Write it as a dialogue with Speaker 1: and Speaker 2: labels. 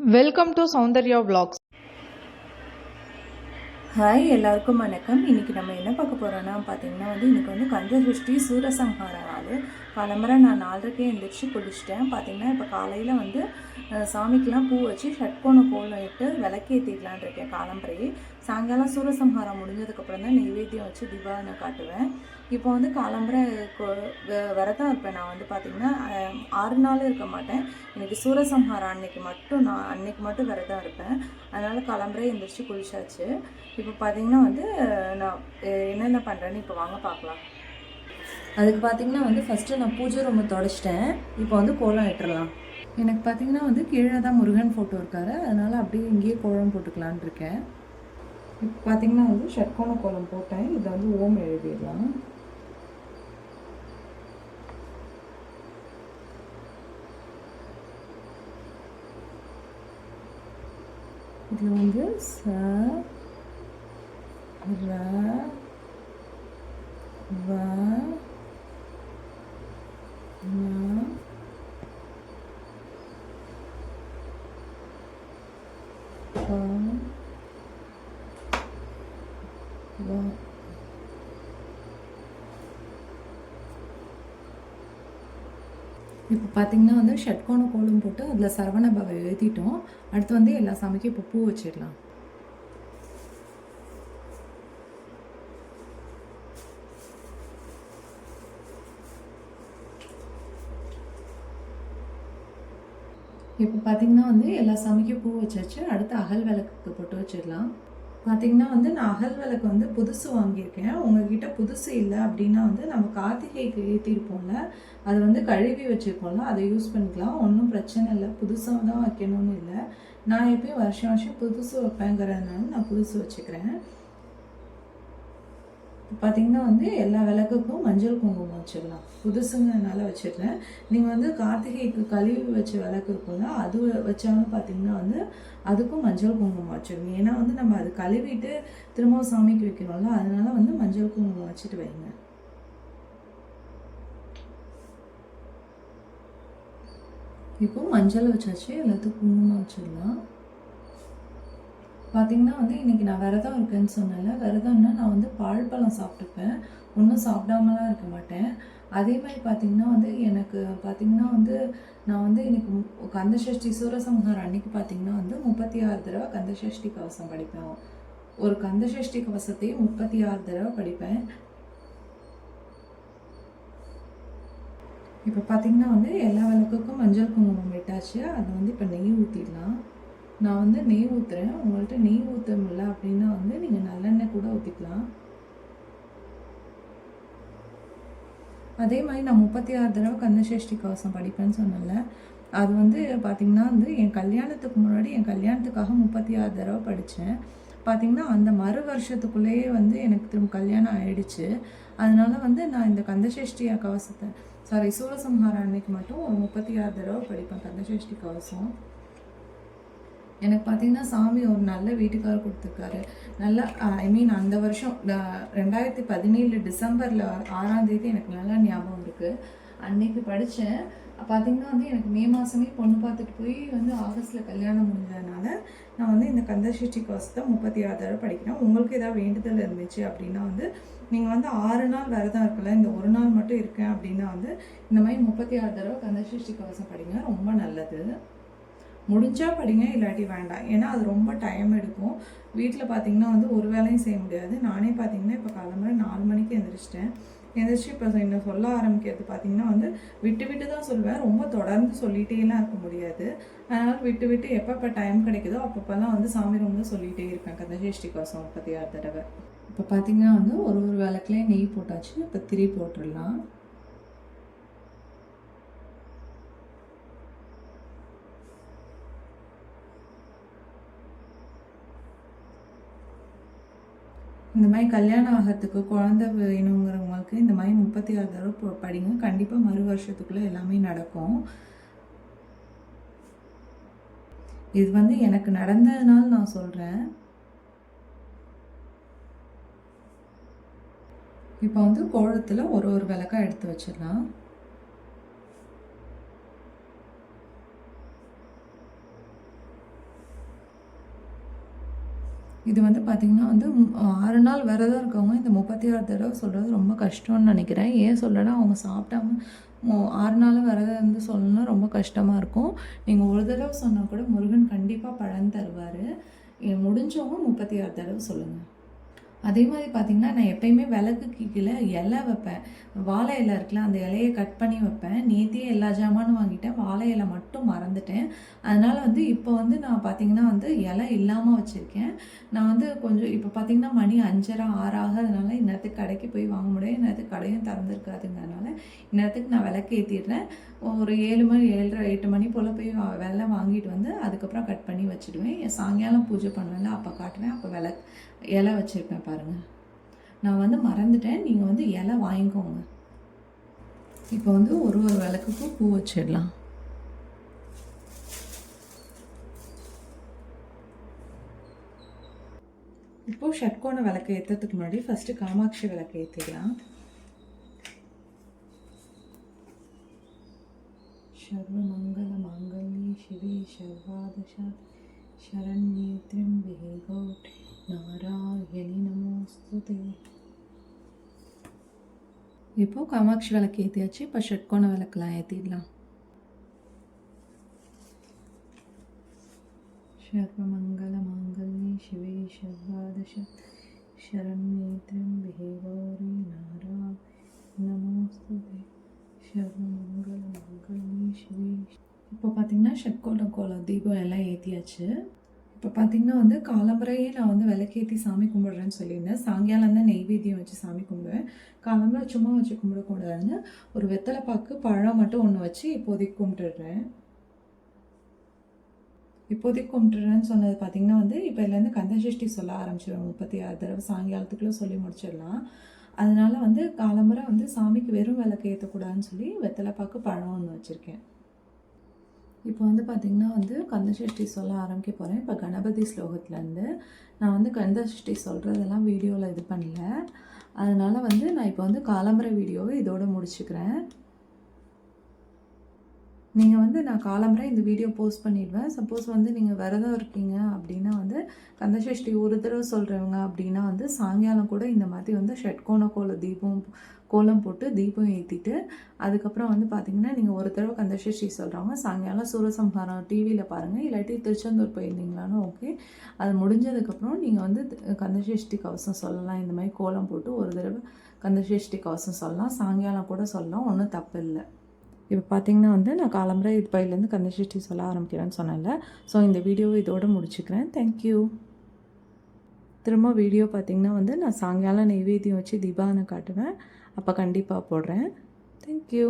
Speaker 1: Welcome to Soundarya vlogs.
Speaker 2: Hi எல்லாருக்கும் வணக்கம். இன்றைக்கி நம்ம என்ன பார்க்க போகிறோன்னா பார்த்தீங்கன்னா இன்றைக்கி கந்தசஷ்டி சூரசம்ஹார நாள். காலம்பரை நான் 4:30 எழுந்திரிச்சு குளிச்சிட்டேன். பார்த்தீங்கன்னா இப்போ காலையில் சாமிக்கெலாம் பூ வச்சு ஷட்கோண கோலம் இட்டு விளக்கேற்றிடலான் இருக்கேன். காலம்பரையே சாயங்காலம் சூரசம்ஹாரம் முடிஞ்சதுக்கப்புறம் தான் நெய்வேத்தியம் வச்சு தீபாவளி காட்டுவேன். இப்போ காலம்பரை விரதம் இருப்பேன். நான் பார்த்திங்கன்னா 6 நாள் இருக்க மாட்டேன். எனக்கு சூரசம்ஹாரம் அன்னைக்கு மட்டும் விரதம் இருப்பேன். அதனால் காலம்பரை எழுந்திரிச்சு குளிச்சாச்சு. இப்போ பார்த்திங்கன்னா நான் என்னென்ன பண்ணுறேன்னு இப்போ வாங்க பார்க்கலாம். அதுக்கு பார்த்திங்கன்னா ஃபஸ்ட்டு நான் பூஜை ரொம்ப தொடச்சிட்டேன். இப்போ கோலம் இட்டுடலாம். எனக்கு பார்த்திங்கன்னா கீழே தான் முருகன் ஃபோட்டோ இருக்கார். அதனால் அப்படியே இங்கேயே கோலம் போட்டுக்கலான் இருக்கேன். இப்போ பார்த்திங்கன்னா ஷட்கோண கோலம் போட்டேன். இதை ஓம் எழுதிடலாம். இதில் ச ர வ ந ப வ. இப்போ பார்த்திங்கன்னா ஷட்கோண கோலம் போட்டு அதில் சரவண பவ எழுதிட்டோம். அடுத்து எல்லா சாமிக்கும் இப்போ பூ வச்சிடலாம். இப்போ பார்த்திங்கன்னா எல்லா சாமிக்கும் பூ வச்சாச்சு. அடுத்து அகல் விளக்குக்கு போட்டு வச்சிடலாம். பார்த்திங்கன்னா நான் அகல் விளக்கு புதுசு வாங்கியிருக்கேன். உங்ககிட்ட புதுசு இல்லை அப்படின்னா நம்ம கார்த்திகைக்கு ஏற்றிருப்போம்ல, அது கழுவி வச்சுருப்போம்ல, அதை யூஸ் பண்ணிக்கலாம். ஒன்றும் பிரச்சனை இல்லை. புதுசாக தான் வைக்கணும்னு இல்லை. நான் எப்பயும் வருஷம் வருஷம் புதுசு வைப்பேங்கிறதுனால நான் புதுசு வச்சுக்கிறேன். பார்த்திங்கன்னா எல்லா விளக்குக்கும் மஞ்சள் குங்குமம் வச்சிடலாம். புதுசுங்கிறதுனால வச்சிடுறேன். நீங்கள் கார்த்திகைக்கு கழுவி வச்ச விளக்கு இருக்கும்ல, அது வச்சாலும் பார்த்திங்கன்னா அதுக்கும் மஞ்சள் குங்குமம் வச்சிடுங்க. ஏன்னா நம்ம அது கழுவிட்டு திரும்ப சாமிக்கு வைக்கணும்ல, அதனால மஞ்சள் குங்குமம் வச்சுட்டு வைங்க. இப்போ மஞ்சள் வச்சாச்சு, எல்லாத்துக்கும் குங்குமம் வச்சிடலாம். பார்த்திங்கன்னா இன்றைக்கி நான் விரதம் இருக்கேன்னு சொன்னேன்ல, விரதம்னா நான் பால் பழம் சாப்பிட்டுப்பேன். ஒன்றும் சாப்பிடாமலாம் இருக்க மாட்டேன். அதே மாதிரி பார்த்திங்கன்னா எனக்கு பார்த்திங்கன்னா நான் இன்றைக்கி கந்தசஷ்டி சூரசம்ஹாரம் அன்றைக்கி பார்த்திங்கன்னா 36 தடவை கந்தசஷ்டி கவசம் படிப்பேன். ஒரு கந்தசஷ்டி கவசத்தையும் 36 தடவை படிப்பேன். இப்போ பார்த்திங்கன்னா எல்லா விளக்குக்கும் மஞ்சள் குங்குமம் விட்டாச்சு. அதை இப்போ நெய் ஊற்றிடலாம். நான் நெய் ஊற்றுறேன். உங்கள்கிட்ட நெய் ஊற்ற முடியல அப்படின்னா நீங்கள் நல்லெண்ணெய் கூட ஊற்றிக்கலாம். அதே மாதிரி நான் 36 தடவை கந்தசஷ்டி கவசம் படிப்பேன்னு சொன்னேன்ல, அது பார்த்திங்கன்னா என் கல்யாணத்துக்கு முன்னாடி என் கல்யாணத்துக்காக 36 தடவை படித்தேன். பார்த்திங்கன்னா அந்த மறு வருஷத்துக்குள்ளேயே எனக்கு திரும்ப கல்யாணம் ஆயிடுச்சு. அதனால நான் இந்த கந்தசஷ்டி கவசத்தை சூரசம்ஹாரம் அன்னைக்கு மட்டும் ஒரு 36 தடவை படிப்பேன் கந்தசஷ்டி கவசம். எனக்கு பார்த்திங்கன்னா சாமி ஒரு நல்ல வீட்டுக்காரர் கொடுத்துருக்காரு. நல்லா அந்த வருஷம் 2017 டிசம்பரில் 6ஆம் தேதி எனக்கு நல்லா ஞாபகம் இருக்குது. அன்னைக்கு படித்தேன். பார்த்திங்கன்னா எனக்கு மே மாதமே பொண்ணு பார்த்துட்டு போய் ஆகஸ்ட்டில் கல்யாணம் முடிஞ்சதுனால நான் இந்த கந்தசஷ்டி கவசத்தை 36 தடவை படிக்கிறேன். உங்களுக்கு ஏதாவது வேண்டுதல் இருந்துச்சு அப்படின்னா நீங்கள் 6 நாள் விரதம் இருக்கல, இந்த ஒரு நாள் மட்டும் இருக்கேன் அப்படின்னா இந்த மாதிரி 36 தடவை கந்தசஷ்டி கவசம் படிங்க, ரொம்ப நல்லது. முடிஞ்சால் படிங்க, இல்லாட்டி வேண்டாம். ஏன்னா அது ரொம்ப டைம் எடுக்கும். வீட்டில் பார்த்திங்கன்னா ஒரு வேலையும் செய்ய முடியாது. நானே பார்த்திங்கன்னா இப்போ காலம்பரை 4 மணிக்கு எழுந்திரிச்சிட்டேன். எழுந்திரிச்சு இப்போ இன்னும் சொல்ல ஆரம்பிக்கிறது பார்த்திங்கன்னா விட்டு விட்டு தான் சொல்லுவேன். ரொம்ப தொடர்ந்து சொல்லிகிட்டேலாம் இருக்க முடியாது. அதனால் விட்டு விட்டு எப்பப்போ டைம் கிடைக்குதோ அப்பப்போலாம் சாமி ரொம்ப சொல்லிகிட்டே இருப்பேன் கந்தசஷ்டி கவசம் 36 தடவை. இப்போ பார்த்திங்கன்னா ஒரு விளக்குலேயே நெய் போட்டாச்சு. இப்போ திரி போட்டுடலாம். இந்த மாதிரி கல்யாணம் ஆகிறதுக்கு குழந்தை வேணுங்கிறவங்களுக்கு இந்த மாதிரி 36 தடவை படிங்க. கண்டிப்பாக மறு வருஷத்துக்குள்ளே எல்லாமே நடக்கும். இது எனக்கு நடந்ததுனால நான் சொல்கிறேன். இப்போ கோலத்தில் ஒரு விளக்காக எடுத்து வச்சிடலாம். இது வந்து பார்த்திங்கன்னா வந்து 6 நாள் விரதம் இருக்கவங்க இந்த 36 தடவை சொல்கிறது ரொம்ப கஷ்டம்னு நினைக்கிறேன். ஏன் சொல்கிறேன்னா அவங்க சாப்பிடாம 6 நாளும் விரதம் இருந்து சொல்லணும்னா ரொம்ப கஷ்டமாக இருக்கும். நீங்கள் ஒரு தடவை சொன்னால் கூட முருகன் கண்டிப்பாக பலன் தருவார். முடிஞ்சவங்க 36 தடவை சொல்லுங்கள். அதே மாதிரி பார்த்திங்கன்னா நான் எப்பயுமே விளக்குக்கு கீழே இலை வைப்பேன். வாழை இலை இருக்குல்ல, அந்த இலையை கட் பண்ணி வைப்பேன். நேத்தியே எல்லா ஜாமானும் வாங்கிட்டேன், வாழை இலை மட்டும் மறந்துட்டேன். அதனால் வந்து இப்போ வந்து நான் பார்த்திங்கன்னா வந்து இலை இல்லாமல் வச்சுருக்கேன். நான் வந்து கொஞ்சம் இப்போ பார்த்திங்கன்னா மணி 5:30 6 ஆகிறதுனால இந்நேரத்துக்கு கடைக்கு போய் வாங்க முடியாது. இந்நேரத்துக்கு கடையும் திறந்துருக்காதுங்கிறதுனால இந்நேரத்துக்கு நான் விளக்கு ஏற்றிடுறேன். ஒரு 7 மணி 7:30 8 மணி போல் போய் வெள்ளை வாங்கிட்டு வந்து அதுக்கப்புறம் கட் பண்ணி வச்சுடுவேன். சாயங்காலம் பூஜை பண்ணுவேன்ல அப்போ காட்டுவேன். அப்போ இலை வச்சுருப்பேன் பாருங்கள். நான் வந்து மறந்துட்டேன், நீங்கள் வந்து இலை வாங்கிக்கோங்க. இப்போ வந்து ஒரு விளக்குக்கும் பூ வச்சிடலாம். இப்போது ஷட்கோண விளக்கு ஏற்றுறதுக்கு முன்னாடி ஃபஸ்ட்டு காமாட்சி விளக்கு ஏற்றிடலாம். சர்வமங்கல மாங்கல்யே சிவே சர்வாதசாத் சரண்யே த்ர்யம்பகே கௌரி நாராயணி நமோஸ்துதே. இப்போது காமாட்சி விளக்கு ஏற்றியாச்சு. இப்போ ஷட்கோண விளக்குலாம் ஏற்றிடலாம். சர்வமங்கல மாங்கல்யே சிவே சர்வாதசாத் சரண்யே த்ர்யம்பகே கௌரி நாராயணி நமோஸ்துதே. சர்வமங்கல மாங்கல்யே சிவே. இப்போ பார்த்திங்கன்னா ஷட்கோண கோலம் தீபம் எல்லாம் ஏற்றியாச்சு. இப்போ பார்த்திங்கன்னா வந்து காலம்பரையே நான் வந்து விளக்கேற்றி சாமி கும்பிட்றேன்னு சொல்லியிருந்தேன். சாயங்காலம் தான் நெய்வேத்தியம் வச்சு சாமி கும்பிடுவேன். காலம்பரை சும்மா வச்சு கும்பிடக்கூடாதுன்னு ஒரு வெத்தலை பாக்கு பழம் மட்டும் ஒன்று வச்சு இப்போதைக்கு கும்பிட்டுடுறேன். இப்போதைக்கு கும்பிட்டுறேன்னு சொன்னது பார்த்திங்கன்னா வந்து இப்போ இதுலேருந்து கந்தசஷ்டி சொல்ல ஆரம்பிச்சிடுவேன். 36 தடவை சாயங்காலத்துக்குள்ளே சொல்லி முடிச்சிடலாம். அதனால வந்து காலம்பரை வந்து சாமிக்கு வெறும் விளக்கு ஏற்றக்கூடாதுன்னு சொல்லி வெத்தலை பாக்கு பழம் ஒன்று வச்சுருக்கேன். இப்போ வந்து பார்த்திங்கன்னா வந்து கந்தசஷ்டி சொல்ல ஆரம்பிக்க போகிறேன். இப்போ கணபதி ஸ்லோகத்துலேருந்து நான் வந்து கந்தசஷ்டி சொல்கிறதெல்லாம் வீடியோவில் இது பண்ணல. அதனால் வந்து நான் இப்போ வந்து காலம்பரை வீடியோவை இதோடு முடிச்சுக்கிறேன். நீங்கள் வந்து நான் காலம்பரை இந்த வீடியோ போஸ்ட் பண்ணிடுவேன். சப்போஸ் வந்து நீங்கள் விரதம் இருக்கீங்க அப்படின்னா வந்து கந்தசஷ்டி ஒரு தடவை சொல்கிறவங்க அப்படின்னா வந்து சாயங்காலம் கூட இந்த மாதிரி வந்து ஷட்கோண கோலம் போட்டு தீபம் ஏற்றிட்டு அதுக்கப்புறம் வந்து பார்த்திங்கன்னா நீங்கள் ஒரு தடவை கந்தசஷ்டி சொல்கிறவங்க சாயங்காலம் சூரசம்ஹாரம் டிவியில் பாருங்கள். இல்லாட்டி திருச்செந்தூர் போயிருந்தீங்களாலும் ஓகே. அது முடிஞ்சதுக்கப்புறம் நீங்கள் வந்து கந்தசஷ்டி கவசம் சொல்லலாம். இந்த மாதிரி கோலம் போட்டு ஒரு தடவை கந்தசஷ்டி கவசம் சொல்லலாம். சாயங்காலம் கூட சொல்லலாம், ஒன்றும் தப்பு இல்லை. இப்போ பார்த்திங்கன்னா வந்து நான் காலம்பரை இது பையிலேருந்து கந்தசஷ்டி சொல்ல ஆரம்பிக்கிறேன்னு சொன்னேன்ல. ஸோ இந்த வீடியோவை இதோடு முடிச்சுக்கிறேன். தேங்க்யூ. திரும்ப வீடியோ பார்த்திங்கன்னா வந்து நான் சாயங்காலம் நெய்வேத்தியம் வச்சு தீபாவளி காட்டுவேன். அப்போ கண்டிப்பாக போடுறேன். தேங்க்யூ.